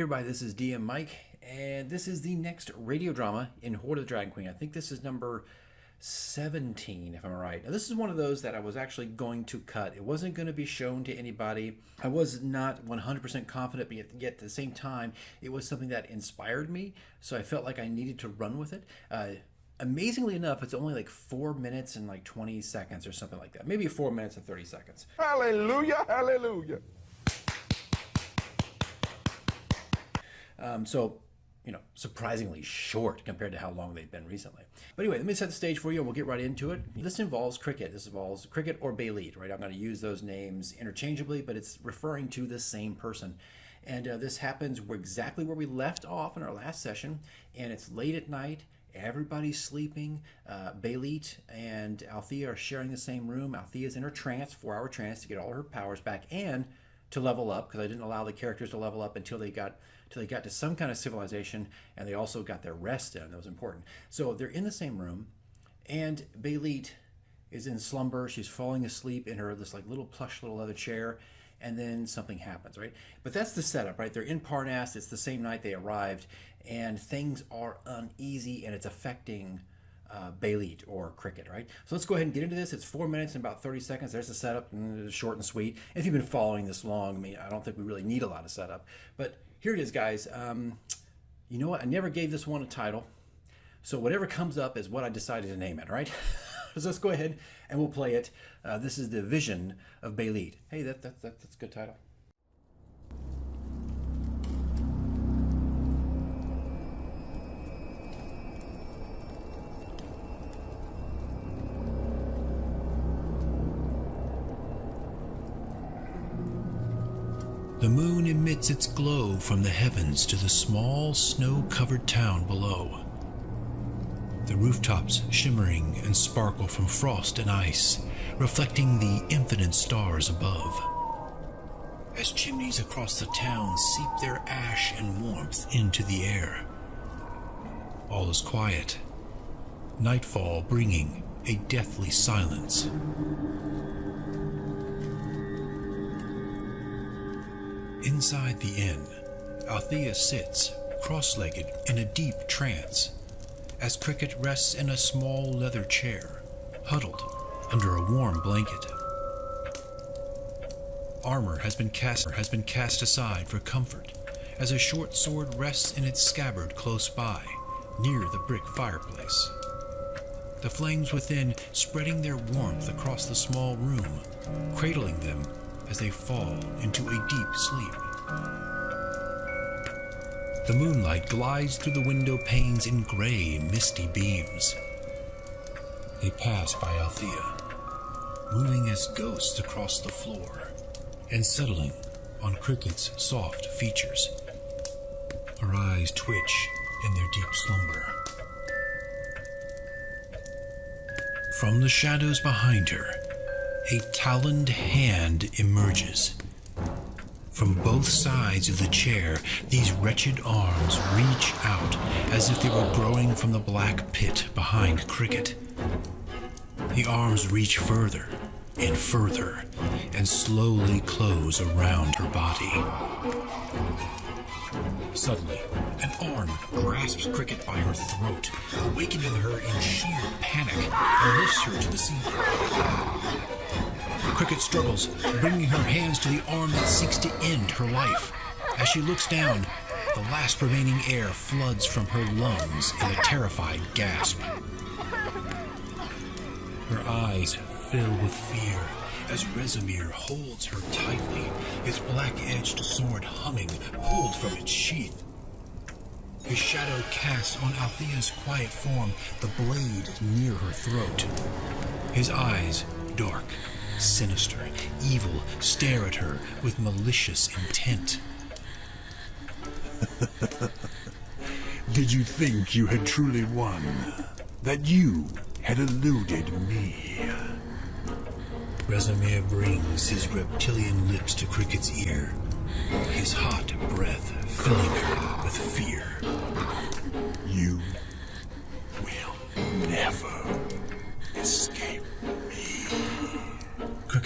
everybody, this is DM Mike, and this is the next radio drama in Hoard of the Dragon Queen. I think this is number 17, if I'm right. Now, this is one of those that I was actually going to cut. It wasn't going to be shown to anybody. I was not 100% confident, but yet at the same time, it was something that inspired me, so I felt like I needed to run with it. Amazingly enough, it's only like 4 minutes and like 20 seconds or something like that. Maybe 4 minutes and 30 seconds. Hallelujah, hallelujah. So, surprisingly short compared to how long they've been recently. But anyway, let me set the stage for you and we'll get right into it. This involves Cricket. This involves Cricket or Bayleet, right? I'm going to use those names interchangeably, but it's referring to the same person. And this happens exactly where we left off in our last session, and it's late at night. Everybody's sleeping. Bayleet and Althea are sharing the same room. Althea's in her trance, 4-hour trance, to get all her powers back and to level up, because I didn't allow the characters to level up until they got to some kind of civilization, and they also got their rest in. That was important. So they're in the same room, and Bayleet is in slumber. She's falling asleep in this like little plush little leather chair, and then something happens, right? But that's the setup, right? They're in Parnas. It's the same night they arrived, and things are uneasy, and it's affecting Bayleet or Cricket, right? So let's go ahead and get into this. It's 4 minutes and about 30 seconds. There's the setup, and it's short and sweet. And if you've been following this long, I don't think we really need a lot of setup. But here it is, guys. You know what? I never gave this one a title. So whatever comes up is what I decided to name it, right? So let's go ahead and we'll play it. This is The Vision of Bayleet. Hey, that's a good title. The moon emits its glow from the heavens to the small, snow-covered town below. The rooftops shimmering and sparkle from frost and ice, reflecting the infinite stars above. As chimneys across the town seep their ash and warmth into the air. All is quiet, nightfall bringing a deathly silence. Inside the inn, Althea sits, cross-legged in a deep trance, as Cricket rests in a small leather chair, huddled under a warm blanket. Armor has been cast aside for comfort, as a short sword rests in its scabbard close by, near the brick fireplace. The flames within spreading their warmth across the small room, cradling them as they fall into a deep sleep. The moonlight glides through the window panes in gray, misty beams. They pass by Althea, moving as ghosts across the floor, and settling on Cricket's soft features. Her eyes twitch in their deep slumber. From the shadows behind her, a taloned hand emerges. From both sides of the chair, these wretched arms reach out as if they were growing from the black pit behind Cricket. The arms reach further and further and slowly close around her body. Suddenly, an arm grasps Cricket by her throat, awakening her in sheer panic, and lifts her to the ceiling. Cricket struggles, bringing her hands to the arm that seeks to end her life. As she looks down, the last remaining air floods from her lungs in a terrified gasp. Her eyes fill with fear as Rezimir holds her tightly, his black-edged sword humming, pulled from its sheath. His shadow casts on Althea's quiet form, the blade near her throat. His eyes, dark, sinister, evil, stare at her with malicious intent. Did you think you had truly won? That you had eluded me? Rezimir brings his reptilian lips to Cricket's ear, his hot breath filling her with fear. You will never escape me.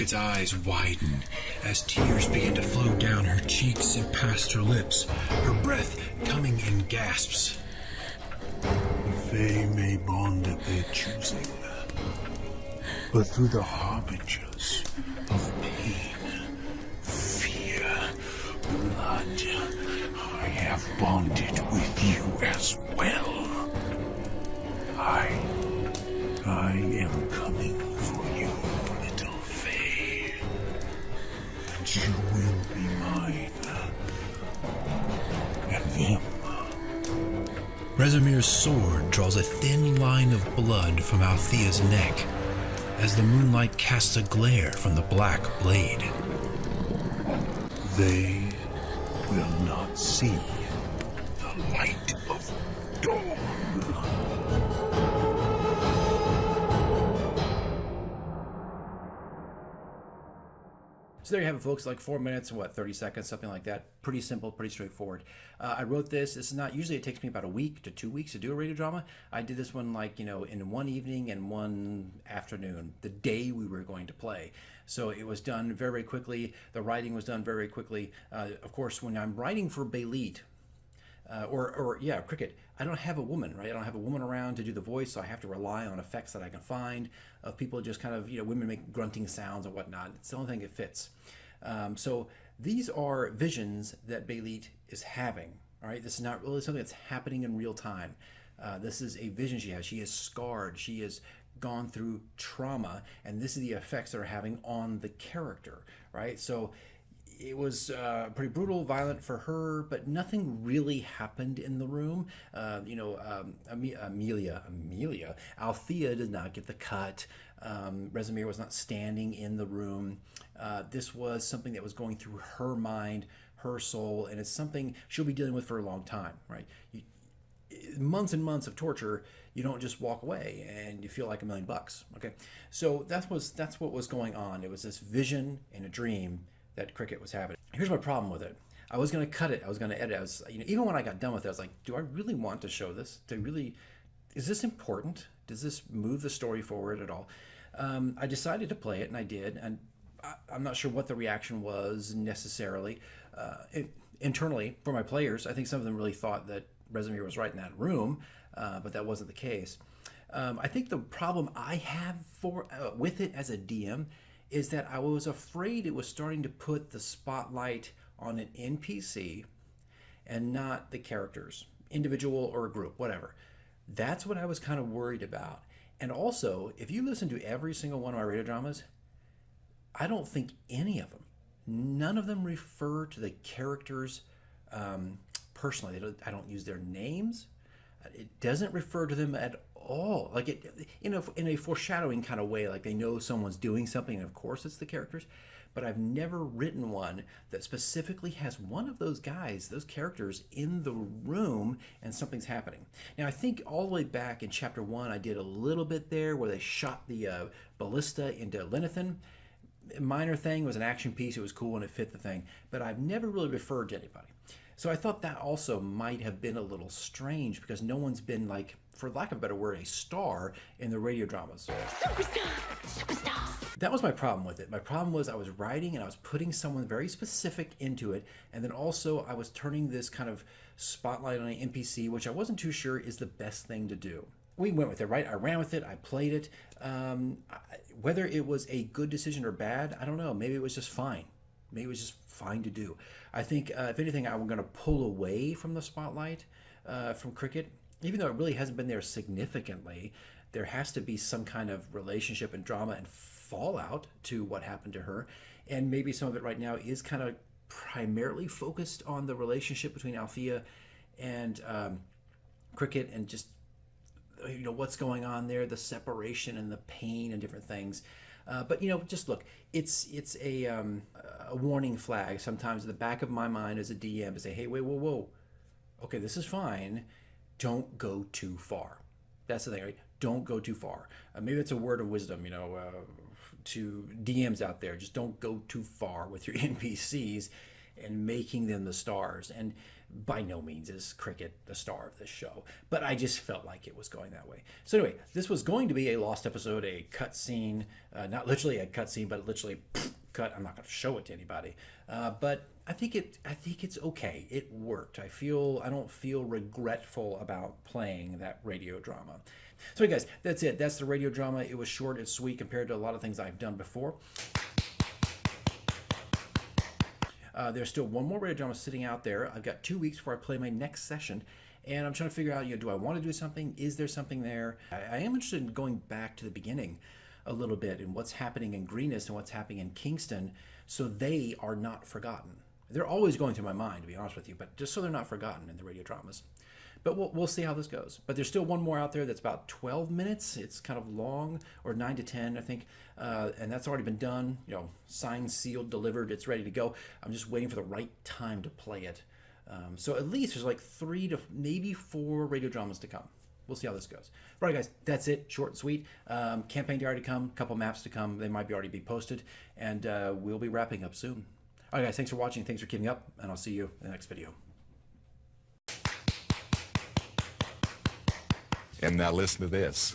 Cricket's eyes widen as tears begin to flow down her cheeks and past her lips, her breath coming in gasps. They may bond at their choosing, but through the harbingers of pain, fear, blood, I have bonded with you as well. I am coming for you, little Faye, and you will be mine, and them. Rezamir's sword draws a thin line of blood from Althea's neck as the moonlight casts a glare from the black blade. They will not see the light of dawn. So there you have it, folks, like 4 minutes and 30 seconds, something like that. Pretty simple, pretty straightforward. I wrote this. This is not, usually it takes me about a week to 2 weeks to do a radio drama. I did this one in one evening and one afternoon, the day we were going to play. So it was done very, very quickly. The writing was done very quickly. Of course, when I'm writing for Bayleet, Cricket, I don't have a woman, right? I don't have a woman around to do the voice, so I have to rely on effects that I can find of people just kind of, women make grunting sounds and whatnot. It's the only thing that fits. So these are visions that Bayleet is having, all right? This is not really something that's happening in real time. This is a vision she has. She is scarred. She has gone through trauma, and this is the effects that are having on the character, right? So it was pretty brutal, violent for her, but nothing really happened in the room. Althea did not get the cut. Rezamir was not standing in the room. This was something that was going through her mind, her soul, and it's something she'll be dealing with for a long time, right? Months and months of torture, you don't just walk away and you feel like $1 million, okay? So that's what was going on. It was this vision and a dream that Cricket was having. Here's my problem with it. I was going to cut it. I was going to edit. I was, even when I got done with it, I was like, do I really want to show this? Is this important? Does this move the story forward at all? I decided to play it, and I did. And I'm not sure what the reaction was necessarily. Internally, for my players, I think some of them really thought that Rezamir was right in that room, but that wasn't the case. I think the problem I have with it as a DM is that I was afraid it was starting to put the spotlight on an NPC and not the characters, individual or a group, whatever. That's what I was kind of worried about. And also, if you listen to every single one of my radio dramas, I don't think any of them, none of them refer to the characters personally. I don't use their names. It doesn't refer to them at all. Like in a foreshadowing kind of way, like they know someone's doing something, and of course it's the characters. But I've never written one that specifically has one of those guys, those characters, in the room and something's happening. Now, I think all the way back in chapter 1, I did a little bit there where they shot the ballista into Lenathan. Minor thing, was an action piece. It was cool and it fit the thing. But I've never really referred to anybody. So I thought that also might have been a little strange because no one's been, like, for lack of a better word, a star in the radio dramas. Superstar! That was my problem with it. My problem was I was writing and I was putting someone very specific into it, and then also I was turning this kind of spotlight on an NPC, which I wasn't too sure is the best thing to do. We went with it, right? I ran with it. I played it. Whether it was a good decision or bad, I don't know. Maybe it was just fine. Maybe it was just fine to do. I think, if anything, I'm going to pull away from the spotlight from Cricket. Even though it really hasn't been there significantly, there has to be some kind of relationship and drama and fallout to what happened to her. And maybe some of it right now is kind of primarily focused on the relationship between Althea and Cricket and just, what's going on there, the separation and the pain and different things. But just look, it's a warning flag sometimes in the back of my mind as a DM to say, hey, wait, whoa. Okay, this is fine. Don't go too far. That's the thing, right? Don't go too far. Maybe it's a word of wisdom, to DMs out there. Just don't go too far with your NPCs and making them the stars. And by no means is Cricket the star of this show, but I just felt like it was going that way. So anyway, this was going to be a lost episode, a cut scene, not literally a cut scene, but literally cut. I'm not going to show it to anybody, but I think it's okay. It worked. I don't feel regretful about playing that radio drama. So hey guys, that's it. That's the radio drama. It was short and sweet compared to a lot of things I've done before. There's still one more radio drama sitting out there. I've got 2 weeks before I play my next session, and I'm trying to figure out, do I want to do something? Is there something there? I am interested in going back to the beginning a little bit and what's happening in Greenest and what's happening in Kingston, so they are not forgotten. They're always going through my mind, to be honest with you, but just so they're not forgotten in the radio dramas. But we'll see how this goes. But there's still one more out there that's about 12 minutes. It's kind of long, or 9 to 10, I think. And that's already been done, signed, sealed, delivered. It's ready to go. I'm just waiting for the right time to play it. So at least there's like 3 to maybe 4 radio dramas to come. We'll see how this goes. All right, guys, that's it. Short and sweet. Campaign diary to come, a couple maps to come. They might already be posted. And we'll be wrapping up soon. All right, guys, thanks for watching. Thanks for keeping up. And I'll see you in the next video. And now listen to this.